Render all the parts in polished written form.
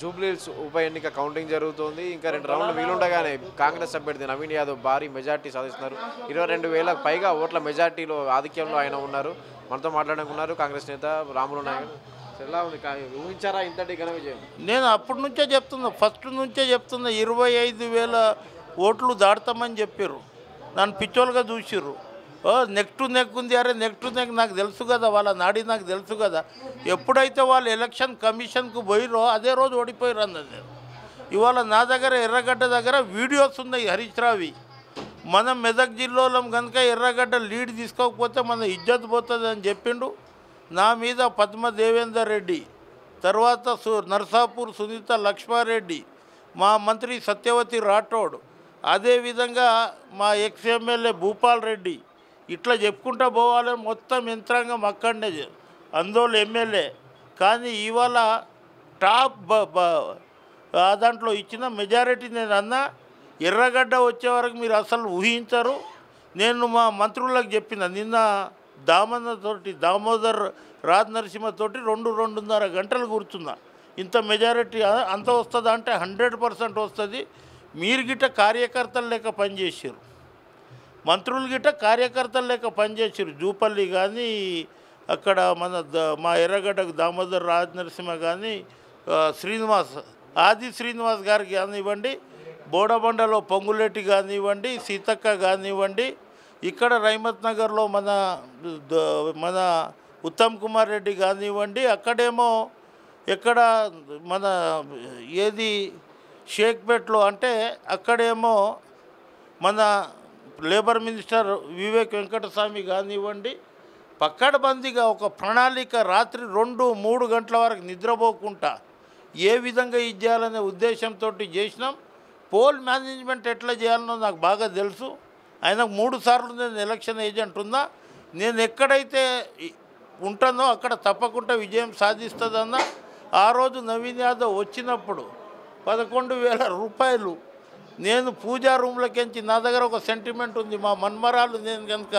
జూబ్లీహిల్స్ ఉప ఎన్నిక కౌంటింగ్ జరుగుతోంది. ఇంకా 2 రౌండ్లు మిగిలుండగానే కాంగ్రెస్ అభ్యర్థి నవీన్ యాదవ్ భారీ మెజార్టీ సాధిస్తున్నారు. 22,000 పైగా ఓట్ల మెజార్టీలో ఆధిక్యంలో ఆయన ఉన్నారు. మనతో మాట్లాడుకున్నారు కాంగ్రెస్ నేత రాములు నాయుడు. ఎలా ఉంది, ఊహించారా ఇంతటి ఘన విజయం? నేను అప్పటి నుంచే చెప్తున్నా, ఫస్ట్ నుంచే చెప్తున్నా 25,000 ఓట్లు దాడతామని చెప్పారు. నన్ను పిచ్చోలుగా చూసిర్రు. నెక్ టు నెక్ ఉంది. అరే నెక్ టు నెక్ నాకు తెలుసు కదా, వాళ్ళ నాడి నాకు తెలుసు కదా. ఎప్పుడైతే వాళ్ళు ఎలక్షన్ కమిషన్కు పోయిరో అదే రోజు ఓడిపోయారు అన్నది. ఇవాళ నా దగ్గర ఎర్రగడ్డ దగ్గర వీడియోస్ ఉన్నాయి హరీష్ రావి. మనం మెదక్ జిల్లాలో కనుక ఎర్రగడ్డ లీడ్ తీసుకోకపోతే మన ఇజ్జత్ పోతుంది అని చెప్పిండు. నా మీద పద్మ దేవేందర్ రెడ్డి, తర్వాత నర్సాపూర్ సునీత లక్ష్మారెడ్డి, మా మంత్రి సత్యవతి రాఠోడ్, అదేవిధంగా మా ఎక్స్ ఎమ్మెల్యే భూపాల్ రెడ్డి, ఇట్లా చెప్పుకుంటూ పోవాలి. మొత్తం యంత్రాంగం అక్కడనే అందోళ్ళు ఎమ్మెల్యే. కానీ ఇవాళ టాప్ దాంట్లో ఇచ్చిన మెజారిటీ నేను అన్నా, ఎర్రగడ్డ వచ్చే వరకు మీరు అసలు ఊహించరు. నేను మా మంత్రులకు చెప్పిన నిన్న దామోదర్ రాజ్ నరసింహతోటి 2-2.5 గంటలు కూర్చున్నా. ఇంత మెజారిటీ అంత వస్తుందా అంటే 100% వస్తుంది. మీరు గిట్ట కార్యకర్తలు లేక పనిచేసారు, మంత్రులు గిట్ట కార్యకర్తలు లేక పనిచేసారు. జూపల్లి కానీ అక్కడ మా ఎర్రగడ్డకు దామోదర్ రాజ్ నరసింహ కానీ ఆది శ్రీనివాస్ గారికి కానివ్వండి, బోడబండలో పొంగులేటి కానివ్వండి, సీతక్క కానివ్వండి, ఇక్కడ రైమత్ నగర్లో మన ఉత్తమ్ కుమార్ రెడ్డి కానివ్వండి, అక్కడేమో ఎక్కడ మన ఏది షేక్పేట్లో అంటే అక్కడేమో మన లేబర్ మినిస్టర్ వివేక్ వెంకటస్వామి కానివ్వండి, పక్కడబందీగా ఒక ప్రణాళిక రాత్రి 2-3 గంటల వరకు నిద్రపోకుండా ఏ విధంగా ఇది చేయాలనే ఉద్దేశంతో చేసినాం. పోల్ మేనేజ్మెంట్ ఎట్లా చేయాలనో నాకు బాగా తెలుసు. ఆయనకు 3 సార్లు నేను ఎలక్షన్ ఏజెంట్ ఉన్నా. నేను ఎక్కడైతే ఉంటానో అక్కడ తప్పకుండా విజయం సాధిస్తుందన్న. ఆ రోజు నవీన్ యాదవ్ వచ్చినప్పుడు 11,000 రూపాయలు నేను పూజా రూమ్లకించి, నా దగ్గర ఒక సెంటిమెంట్ ఉంది, మా మన్మరాలు నేను కనుక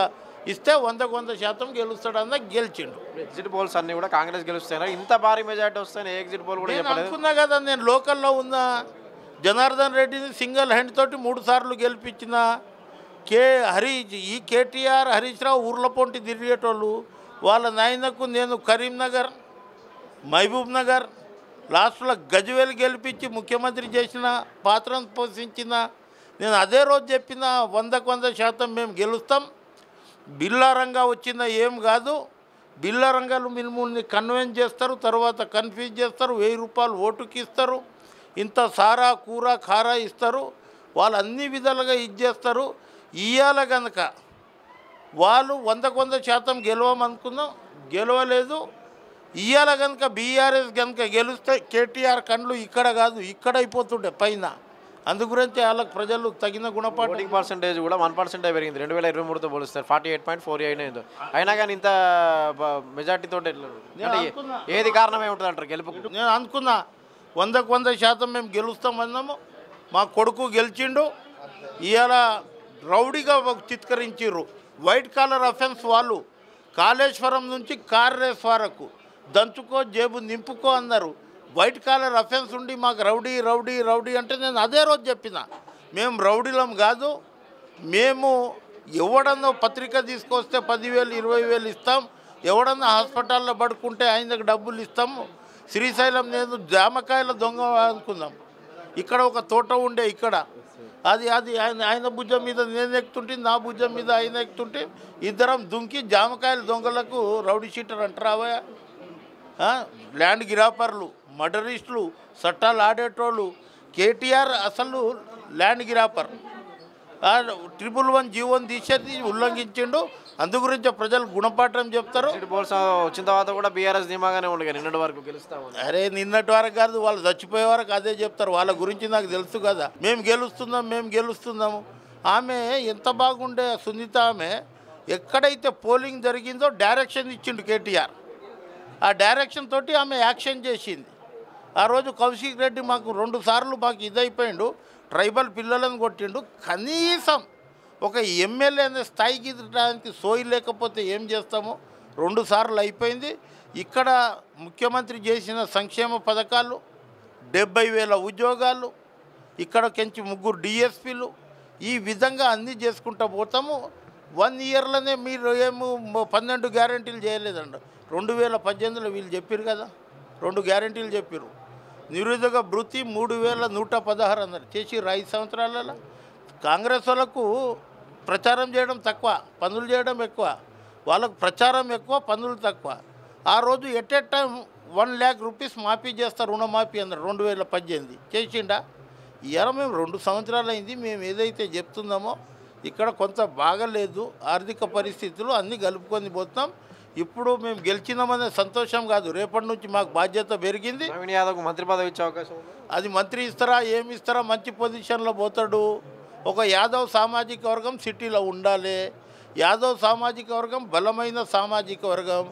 ఇస్తే 100% గెలుస్తాడన్న. గెలిచిండు. ఎగ్జిట్ పోల్స్ అన్నీ కూడా కాంగ్రెస్ గెలుస్తాయి. ఇంత భారీ మెజార్టీ వస్తాయని ఎగ్జిట్ పోల్ కూడా చెప్పలేదు. అనుకున్నా కదా, నేను లోకల్లో ఉన్న జనార్దన్ రెడ్డిని సింగిల్ హ్యాండ్ తోటి 3 సార్లు గెలిపించిన. కేటీఆర్ హరీష్ రావు ఊర్ల పొంటి తిరిగేటోళ్ళు. వాళ్ళ నాయనకు నేను కరీంనగర్, మహబూబ్ నగర్, లాస్ట్లో గజ్వేల్ గెలిపించి ముఖ్యమంత్రి చేసిన పాత్రను పోషించిన. నేను అదే రోజు చెప్పిన 100% మేము గెలుస్తాం. బిల్లారంగా వచ్చిన ఏం కాదు. బిల్లారంగాలు మిమ్మల్ని కన్విన్స్ చేస్తారు, తర్వాత కన్ఫ్యూజ్ చేస్తారు, 1000 రూపాయలు ఓటుకి ఇస్తారు, ఇంత సారా కూర ఖారా ఇస్తారు. వాళ్ళు అన్ని విధాలుగా చేస్తారు. ఇవాళ కనుక వాళ్ళు 100% గెలవమనుకున్నాం, గెలవలేదు. ఇవాళ కనుక బీఆర్ఎస్ కనుక గెలిస్తే కేటీఆర్ కండ్లు ఇక్కడ కాదు ఇక్కడ అయిపోతుండే పైన. అందుగురించి వాళ్ళకి ప్రజలు తగిన గుణపాఠం. పర్సెంటేజ్ కూడా 1% పెరిగింది 2023తో పోలిస్తారు. 48.48 అయినా కానీ ఇంత మెజార్టీతో ఏది కారణమే ఉంటుంది అంటారు గెలుపు? నేను అనుకున్నా 100% మేము గెలుస్తామన్నాము. మా కొడుకు గెలిచిండు. ఇవాళ రౌడీగా చిత్కరించారు. వైట్ కాలర్ అఫెన్స్ వాళ్ళు కాళేశ్వరం నుంచి కార్ రేస్ వరకు దంచుకో జేబు నింపుకో అన్నారు. వైట్ కాలర్ అఫెన్స్ ఉండి మాకు రౌడీ రౌడీ రౌడీ అంటే నేను అదే రోజు చెప్పిన, మేము రౌడీలం కాదు. మేము ఎవడన్నా పత్రిక తీసుకొస్తే 10,000 20,000 ఇస్తాం. ఎవడన్నా హాస్పిటల్లో పడుకుంటే ఆయనకు డబ్బులు ఇస్తాము. శ్రీశైలం నేను జామకాయల దొంగ అనుకుందాం. ఇక్కడ ఒక తోట ఉండే, ఇక్కడ అది ఆయన భుజం మీద నేను ఎక్కుతుంటే, నా భుజం మీద ఆయన ఎక్కుతుంటే, ఇద్దరం దుంకి జామకాయల దొంగలకు రౌడీ షీటర్ అంటారా? ల్యాండ్ గిరాపర్లు, మర్డరిస్టులు, చట్టాలు ఆడేటోళ్ళు. కేటీఆర్ అసలు ల్యాండ్ గిరాపర్. 111 జీవోని తీసేది ఉల్లంఘించిండు. అందుగురించి ప్రజలు గుణపాఠం చెప్తారు. వచ్చిన తర్వాత కూడా బీఆర్ఎస్ ధీమాగానే ఉండగా నిన్నటి వరకు గెలుస్తాము. అరే నిన్నటి వరకు కాదు, వాళ్ళు చచ్చిపోయే వరకు అదే చెప్తారు. వాళ్ళ గురించి నాకు తెలుసు కదా. మేము గెలుస్తున్నాము. ఆమె ఎంత బాగుండే సునీత. ఆమె ఎక్కడైతే పోలింగ్ జరిగిందో డైరెక్షన్ ఇచ్చిండు కేటీఆర్. ఆ డైరెక్షన్ తోటి ఆమె యాక్షన్ చేసింది. ఆ రోజు కౌశిక్ రెడ్డి మాకు 2 సార్లు మాకు ఇదైపోయిండు, ట్రైబల్ పిల్లలను కొట్టిండు. కనీసం ఒక ఎమ్మెల్యే అనే స్థాయికి ఎదగడానికి సోయి లేకపోతే ఏం చేస్తామో? 2 సార్లు అయిపోయింది. ఇక్కడ ముఖ్యమంత్రి చేసిన సంక్షేమ పథకాలు, 70,000 ఉద్యోగాలు, ఇక్కడకెంచి 3 డిఎస్పీలు, ఈ విధంగా అన్నీ చేసుకుంటూ పోతాము. 1 ఇయర్లోనే మీరు ఏమో 12 గ్యారెంటీలు చేయలేదండి. 2018లో వీళ్ళు చెప్పారు కదా, 2 గ్యారెంటీలు చెప్పారు. నిరుద్యోగ భృతి 3,116 అన్నారు, చేసి 5 సంవత్సరాలలో. కాంగ్రెస్ వాళ్ళకు ప్రచారం చేయడం తక్కువ, పనులు చేయడం ఎక్కువ. వాళ్ళకు ప్రచారం ఎక్కువ, పనులు తక్కువ. ఆ రోజు at a time 1 lakh rupees మాఫీ చేస్తారు, రుణమాఫీ అన్నారు 2018. చేసిండా? ఇవాళ మేము 2 సంవత్సరాలు అయింది. మేము ఏదైతే చెప్తున్నామో ఇక్కడ కొంత బాగలేదు, ఆర్థిక పరిస్థితులు అన్నీ కలుపుకొని పోతాం. ఇప్పుడు మేము గెలిచినామనే సంతోషం కాదు, రేపటి నుంచి మాకు బాధ్యత పెరిగింది. నవీన్ యాదవ్కు మంత్రి పదవి ఇచ్చే అవకాశం ఉంది. అది మంత్రి ఇస్తారా, ఏమి ఇస్తారా, మంచి పొజిషన్లో పోతాడు. ఒక యాదవ్ సామాజిక వర్గం సిటీలో ఉండాలి. యాదవ్ సామాజిక వర్గం బలమైన సామాజిక వర్గం.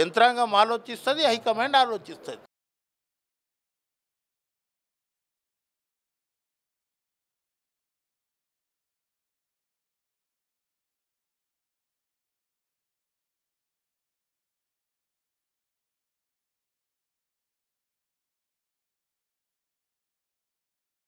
యంత్రాంగం ఆలోచిస్తుంది, హైకమాండ్ ఆలోచిస్తుంది.